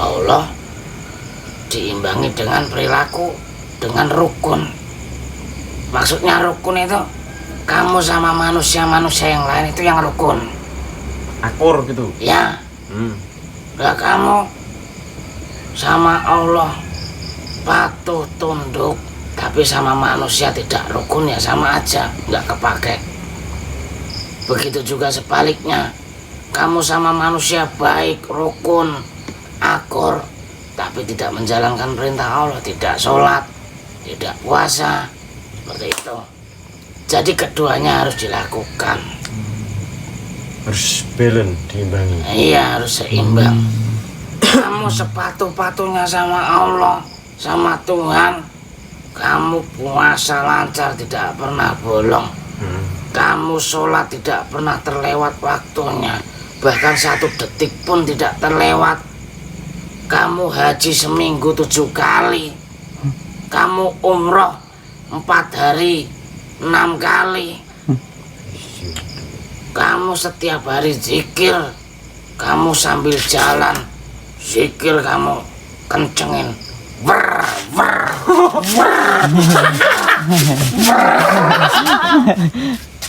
Allah diimbangi dengan perilaku, dengan rukun. Maksudnya rukun itu kamu sama manusia-manusia yang lain itu yang rukun. Akur gitu. Ya. Lah kamu sama Allah patuh tunduk, tapi sama manusia tidak rukun, ya sama aja, nggak kepake. Begitu juga sebaliknya, kamu sama manusia baik, rukun, akur, tapi tidak menjalankan perintah Allah, tidak sholat, tidak puasa, seperti itu. Jadi keduanya harus dilakukan. Harus balance, diimbangi. Iya, harus seimbang. Kamu sepatu-patunya sama Allah, sama Tuhan. Kamu puasa lancar, tidak pernah bolong. Kamu sholat tidak pernah terlewat waktunya, bahkan 1 detik pun tidak terlewat. Kamu haji seminggu 7 kali. Kamu umroh 4 hari 6 kali. Kamu setiap hari zikir. Kamu sambil jalan zikir, kamu kencengin wer wer wer.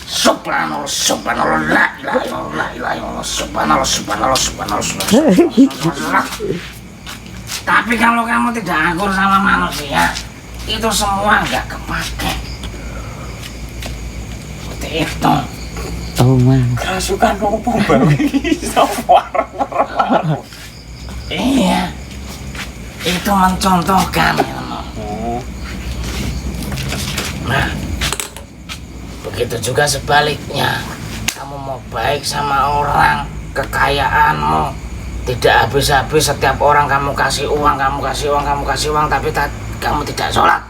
Subhanallah, subhanallah, la ilaha illallah, la ilaha illallah, subhanallah, subhanallah, subhanallah, subhanallah. Tapi kalau kamu tidak akur sama manusia, itu semua nggak kepake. Seperti itu. Oh man. Kerasukan opo baru iso war-war. Iya. Itu mencontohkan. Nah, begitu juga sebaliknya. Kamu mau baik sama orang, kekayaanmu tidak habis-habis, setiap orang kamu kasih uang, kamu kasih uang, kamu kasih uang, tapi kamu tidak sholat,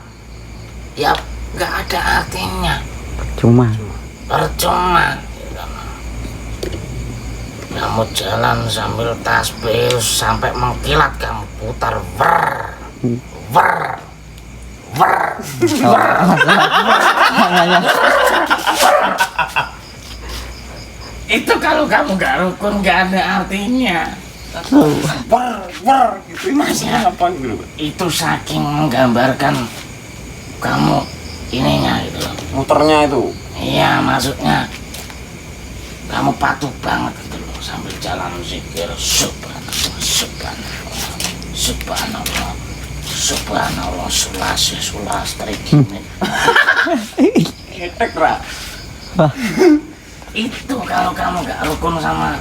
ya nggak ada artinya. Percuma. Kamu jalan sambil tasbih sampai mengkilat, kamu putar wer wer wer wer. Itu kalau kamu nggak rukun, nggak ada artinya. Wer gitu maksudnya apa gitu? Itu saking menggambarkan kamu ininya gitu loh. Muternya itu. Iya, maksudnya kamu patuh banget gitu loh, sambil jalan zikir subhanallah, subhanallah, subhanallah, subhanallah, sulas terikimin. Ketek ra. Itu kalau kamu nggak rukun sama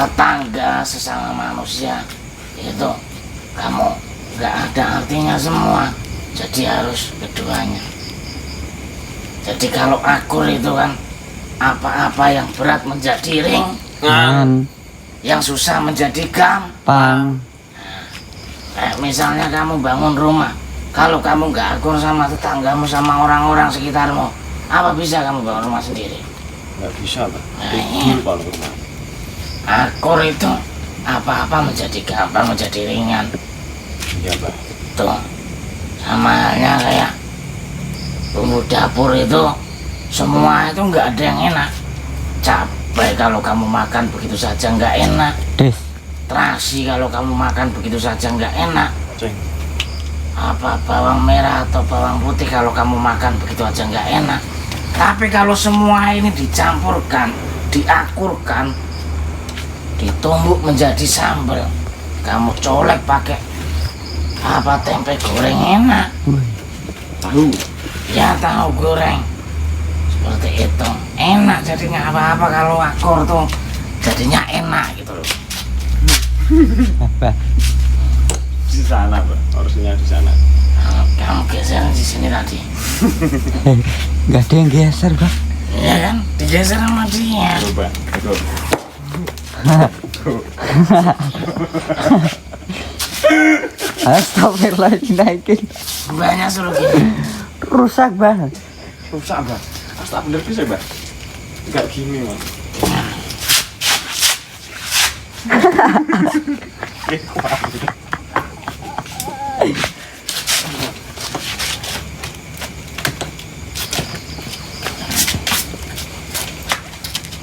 tetangga, sesama manusia, itu kamu nggak ada artinya semua. Jadi harus keduanya. Jadi kalau akur itu kan apa-apa yang berat menjadi ringan, yang susah menjadi gampang. Misalnya kamu bangun rumah, kalau kamu nggak akur sama tetanggamu, sama orang-orang sekitarmu, apa bisa kamu bangun rumah sendiri? Nggak bisa, Pak. Kalau rumah. Akur itu apa-apa menjadi gampang, menjadi ringan. Iya, Pak. Tuh, sama halnya kayak bumbu dapur itu, semua itu nggak ada yang enak. Cabai kalau kamu makan begitu saja nggak enak. Terasi kalau kamu makan begitu saja nggak enak. Apa bawang merah atau bawang putih kalau kamu makan begitu aja nggak enak. Tapi kalau semua ini dicampurkan, diakurkan, ditumbuk menjadi sambal, kamu colek pakai apa, tempe goreng, enak. Tahu. Ya, tahu goreng. Seperti itu. Enak jadinya, apa-apa kalau akur tuh jadinya enak gitu loh. Di sana, Pak. Harusnya di sana. Kamu geser di sini tadi. Nggak ada yang geser, Bang. Iya kan? Digeser sama dia. Coba. Tuh. Astagfirullah, dinaikin. Banyak suruh gini. Rusak banget. Rusak, Pak. Tak bener bisa, Pak. Enggak gini, Mas.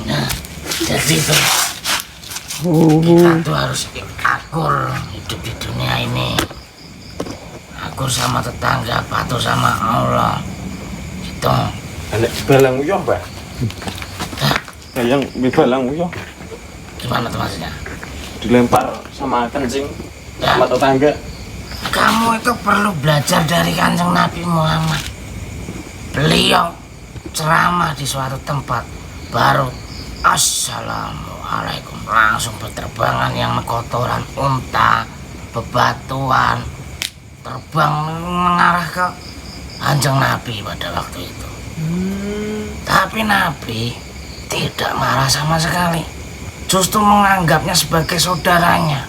Nah, jadi tuh Kita tuh harus akur hidup di dunia ini. Akur sama tetangga, patuh sama Allah. Gitu. Anak balang uyah, Mbah. Yang balang uyah Gimana tuh maksudnya? dilempar sama kencing Ya. sama tetangga. Kamu itu perlu belajar dari Kanjeng Nabi Muhammad. Beliau ceramah di suatu tempat, baru Assalamualaikum, langsung berterbangan yang kotoran unta, bebatuan, terbang mengarah ke Kanjeng Nabi pada waktu itu. Tapi Nabi tidak marah sama sekali, justru menganggapnya sebagai saudaranya.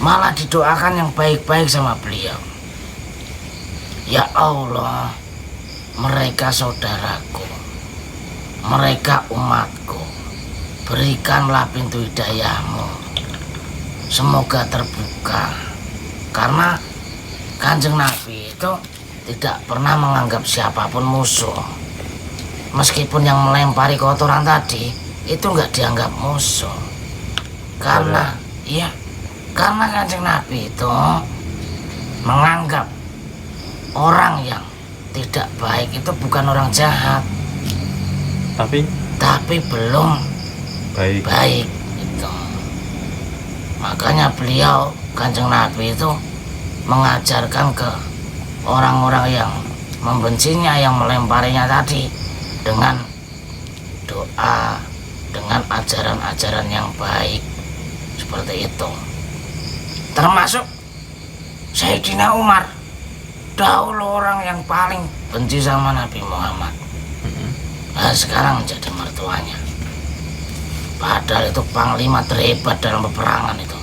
Malah didoakan yang baik-baik sama beliau. Ya Allah, mereka saudaraku, mereka umatku, berikanlah pintu hidayahmu, semoga terbuka. Karena Kanjeng Nabi itu tidak pernah menganggap siapapun musuh. Meskipun yang melempari kotoran tadi itu nggak dianggap musuh. Karena karena Kanjeng Nabi itu menganggap orang yang tidak baik itu bukan orang jahat, tapi belum baik itu. Makanya beliau Kanjeng Nabi itu mengajarkan ke orang-orang yang membencinya, yang melemparinya tadi, dengan doa, dengan ajaran-ajaran yang baik seperti itu. Termasuk Sayyidina Umar, dahulu orang yang paling benci sama Nabi Muhammad. Nah, sekarang menjadi mertuanya. Padahal itu panglima terhebat dalam peperangan itu.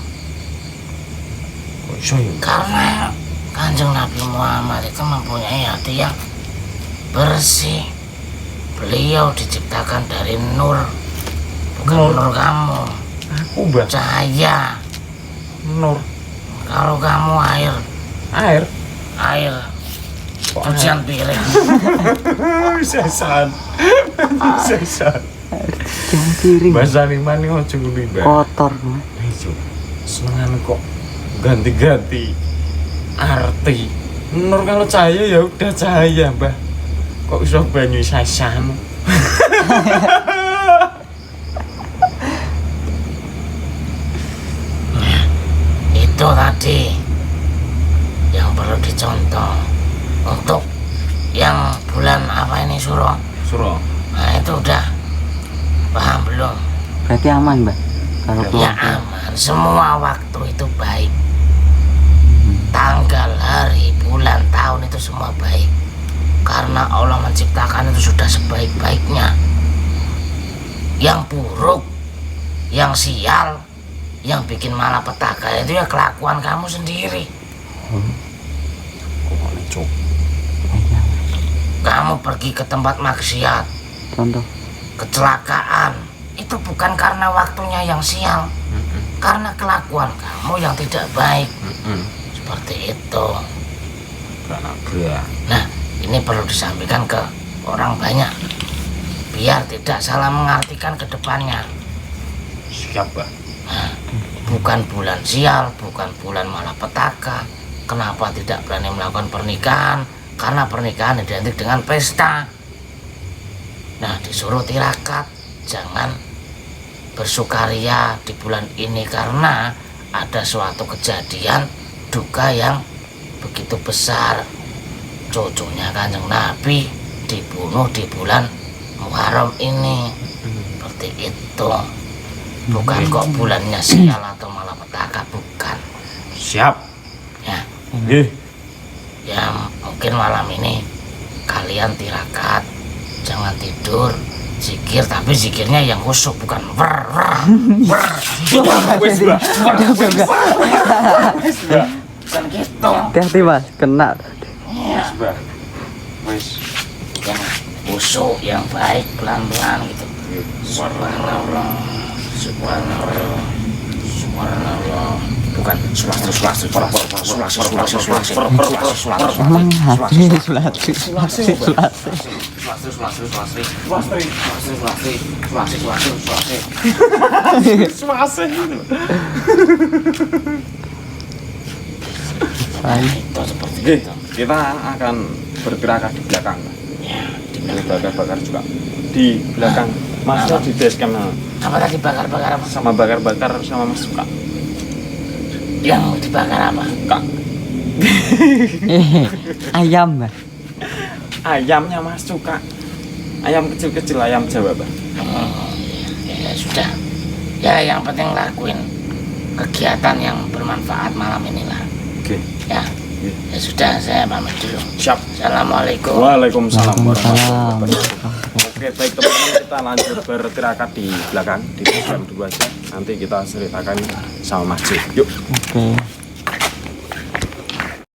Karena Kanjeng Nabi Muhammad itu mempunyai hati yang bersih. Beliau diciptakan dari nur, bukan nur kamu. Aku, Mbah. Cahaya. Nur. Kalau kamu air. Cucian piring. Sesan. Jangan piring. Bahasa liman ini ojo ngene, Mbah. Kotor, Mas. Iso. Senengan kok ganti-ganti arti. Nur kalau cahaya ya udah cahaya, Mbah. Kok iso banyu sasan? Itu tadi yang perlu dicontoh. Untuk yang bulan apa ini, Suro? Nah itu udah paham belum? Berarti aman, Mbak. Kalau Ya aman, semua waktu itu baik. Tanggal, hari, bulan, tahun itu semua baik. Karena Allah menciptakan itu sudah sebaik-baiknya. Yang buruk, yang sial, yang bikin malapetaka itu ya kelakuan kamu sendiri. Kamu pergi ke tempat maksiat, contoh kecelakaan, itu bukan karena waktunya yang sial, karena kelakuan kamu yang tidak baik. Seperti itu. Nah, ini perlu disampaikan ke orang banyak, biar tidak salah mengartikan ke depannya. Siap, Mbah. Nah, bukan bulan sial, bukan bulan malapetaka. Kenapa tidak berani melakukan pernikahan? Karena pernikahan identik dengan pesta. Nah, disuruh tirakat, jangan bersukaria di bulan ini karena ada suatu kejadian duka yang begitu besar. Cucunya Kanjeng Nabi dibunuh di bulan Muharram ini. Seperti itu. Bukan kok bulannya sial atau malapetaka, bukan. Siap. Ya. Nggih. Ya mungkin malam ini kalian tirakat, jangan tidur, zikir, tapi zikirnya yang khusyuk, bukan wer. Wes, Mbah. Bukan gitu. hati-hati, Mas. Kena. Iya, Mbah. Wes. yang khusyuk, yang baik, pelan-pelan gitu. Subhanallah, subhanallah, subhanallah. Bukan sulasi. Emang hati sulasi. Suasana itu. Itu seperti Oke, itu. kita akan bertirakat di belakang. Ya, Di bakar-bakar juga di belakang. Masnya di dashcam apa tadi bakar-bakar apa? sama bakar-bakar sama Mas suka. Yang dibakar apa? Kak, Ayam, Mbak. ayamnya Mas suka. Ayam kecil-kecil, ayam Jawa, Bang. Ya sudah. Ya yang penting lakuin kegiatan yang bermanfaat malam inilah. Oke. Ya. Ya sudah, saya pamit dulu. Siap. Assalamualaikum. Waalaikumsalam warahmatullahi Waalaikumsalam. wabarakatuh. Oke, baik teman-teman, kita lanjut bertirakat di belakang di jam 2 aja. Nanti kita ceritakan sama Mas J. Yuk. Oke.